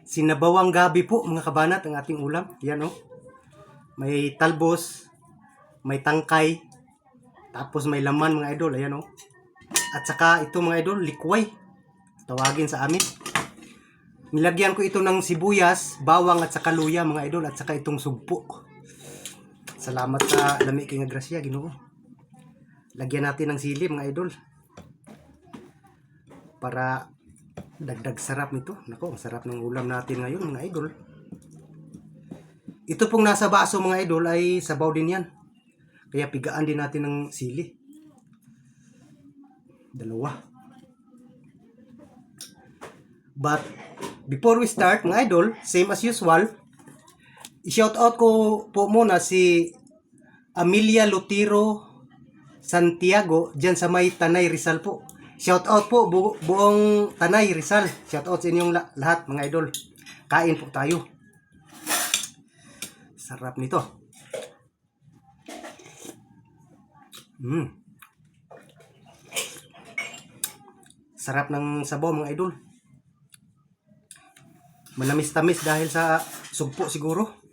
Sinabawang gabi po mga kabanat ang ating ulam. Yan oh. May talbos, may tangkay, tapos may laman mga idol. Ayan oh. At saka ito mga idol, likway. Tawagin sa amin. Nilagyan ko ito ng sibuyas, bawang at saka luya mga idol. At saka itong sugpo. Salamat sa lami kay nga grasya, Ginoo. Lagyan natin ng sili mga idol. Para dagdag sarap nito. Nako, ang sarap ng ulam natin ngayon mga idol. Ito pong nasa baso mga idol ay sabaw din yan. Kaya pigaan din natin ng sili. Dalawa. But before we start mga idol, same as usual, i-shout out ko po muna si Amelia Lutiro Santiago dyan sa may Tanay Rizal po. Shout out po buong Tanay Rizal. Shout out sa inyong lahat mga idol. Kain po tayo. Sarap nito. Sarap ng sabaw mga idol. Manamis-tamis dahil sa sugpo siguro.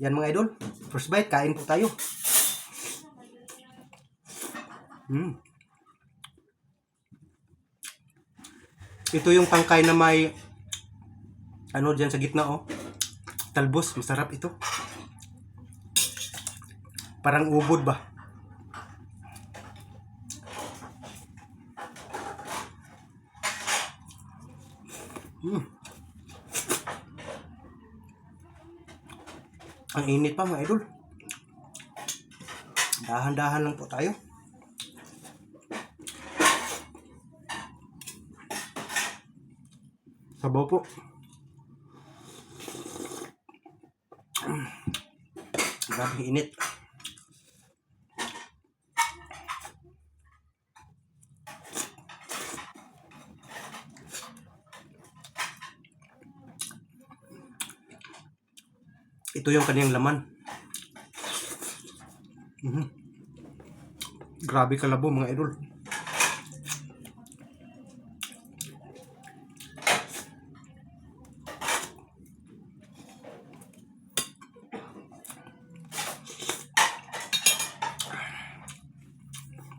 Yan mga idol. First bite, kain po tayo. Ito yung tangkay na may ano dyan sa gitna oh. Talbos, masarap ito. Parang ubod ba? Ang init pa mga idol. Dahan-dahan lang po tayo. Sabaw po. Grabe init. Ito yung kaniyang laman. Grabe kalabo mga idol.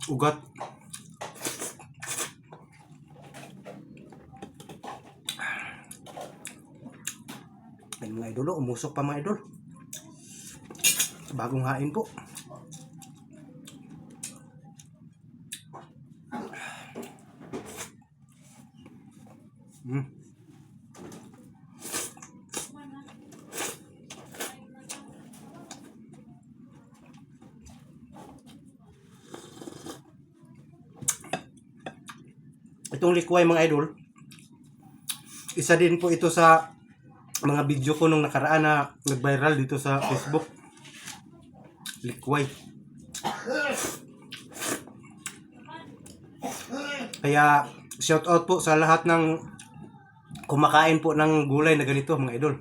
Ugat. Ay mga idol, umusok pa mga idol. Bagong hain po. Itong likway mga idol, isa din po ito sa mga video ko nung nakaraan na nag-viral dito sa Facebook. Likway. Kaya shout out po sa lahat ng kumakain po ng gulay na ganito mga idol.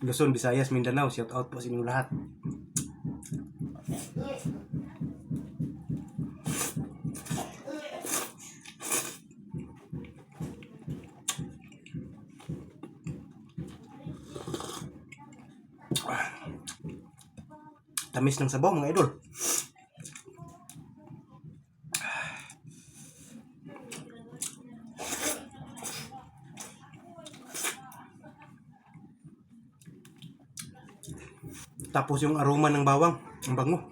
Luzon, Visayas, Mindanao, shout out po sa inyo lahat. Tamis ng sabaw mga idol. Tapos yung aroma ng bawang, ang bango.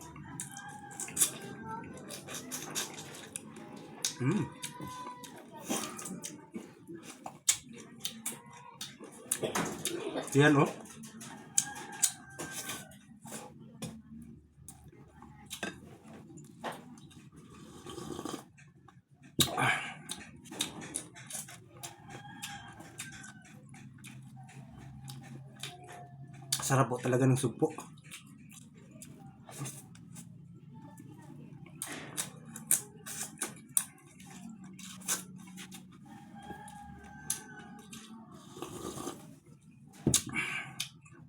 Yan oh. Sarap po talaga ng sugpo.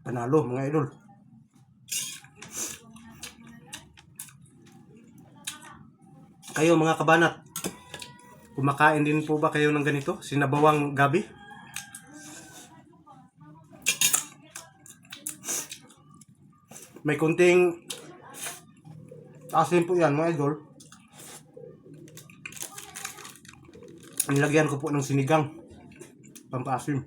Panalo mga idol. Kayo mga kabanat, Kumakain din po ba kayo ng ganito? Sinabawang gabi? May kunting asin po yan mga idol. Nilagyan ko po ng sinigang. Pampaasim.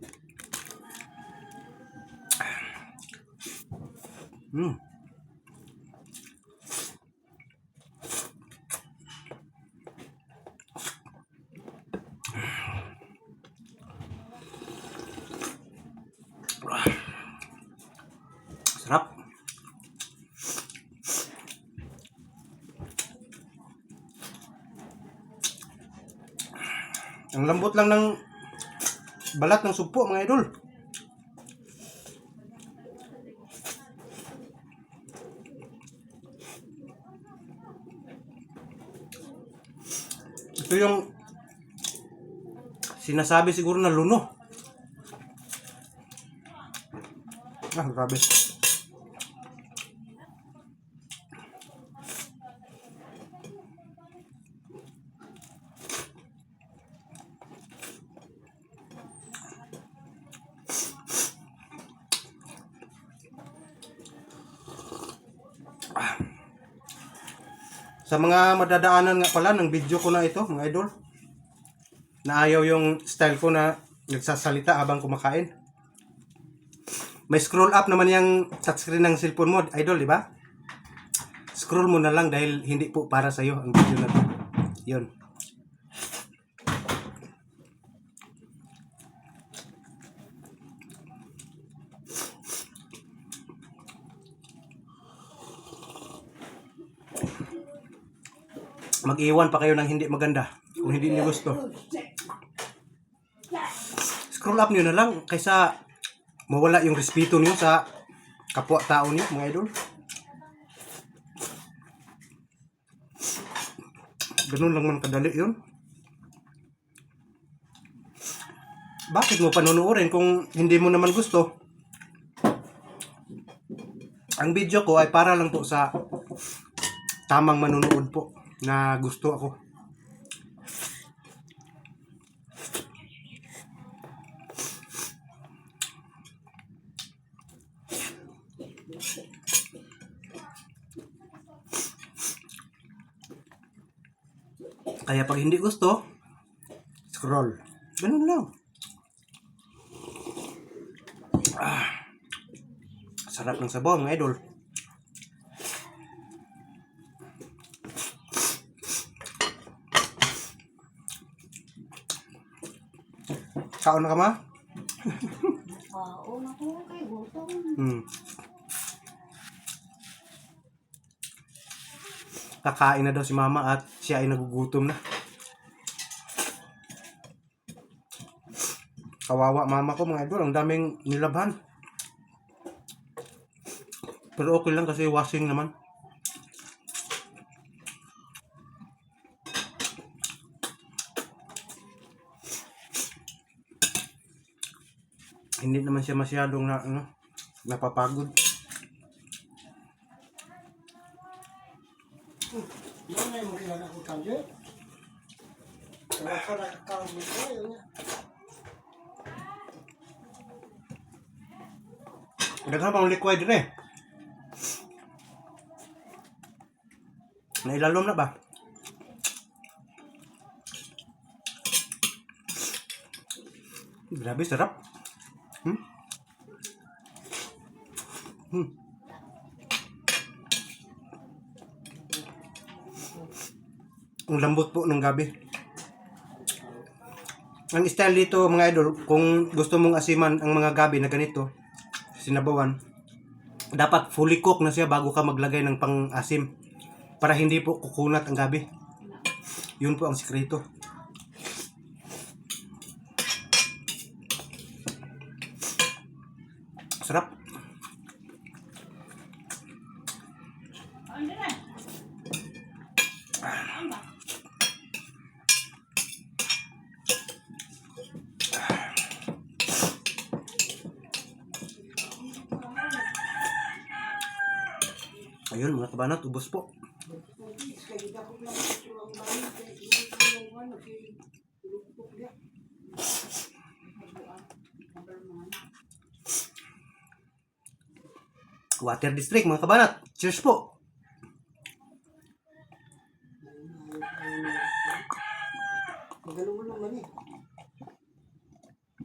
Sarap. Ang lambot lang ng balat ng sugpo mga idol. Ito yung sinasabi siguro na luno. Grabe. Sa mga madadaanan nga pala ng video ko na ito, mga idol, na ayaw yung style ko na nagsasalita habang kumakain. May scroll up naman yung touchscreen ng cellphone mo, idol, di ba? Scroll mo na lang dahil hindi po para sa iyo ang video na to. Yun. Mag-iwan pa kayo ng hindi maganda kung hindi niyo gusto. Scroll up niyo na lang kaysa mawala yung respeto niyo sa kapwa-tao niyo, mga idol. Ganun lang man kadali yun. Bakit mo panunuorin kung hindi mo naman gusto? Ang video ko ay para lang po sa tamang manunood po na gusto ako. Kaya pag hindi gusto, scroll. Ganun lang. Sarap ng sabaw mga idol. Kaon na ka ma? Oo, naku, kay gutom. Kakain na daw si mama at siya ay nagugutom na. Kawawa mama ko mga idol, ang daming nilabhan. Pero okay lang kasi washing naman. Hindi naman siya masyadong napapagod. Daghan pang liquid rin. Nailalom na ba? Grabe, sarap. Ang lambot po ng gabi. Ang style dito mga idol, kung gusto mong asiman ang mga gabi na ganito, sinabawan, dapat fully cook na siya bago ka maglagay ng pang-asim para hindi po kukunat ang gabi. Yun po ang sikreto. Sarap. Ayun mga kabanat, ubos po. Water District, mga kabanat. Cheers po. Magano mo naman eh.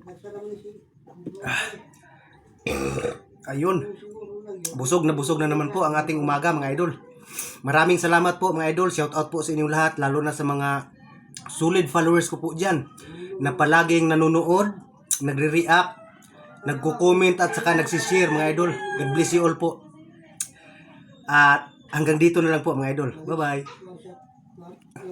Nasa naman si... Ayun. Siguro lang yun. Busog na naman po ang ating umaga, mga idol. Maraming salamat po, mga idol. Shout out po sa inyong lahat, lalo na sa mga solid followers ko po dyan na palaging nanonood, nagre-react, nagko-comment at saka nagsishare, mga idol. God bless you all po. At hanggang dito na lang po, mga idol. Bye-bye.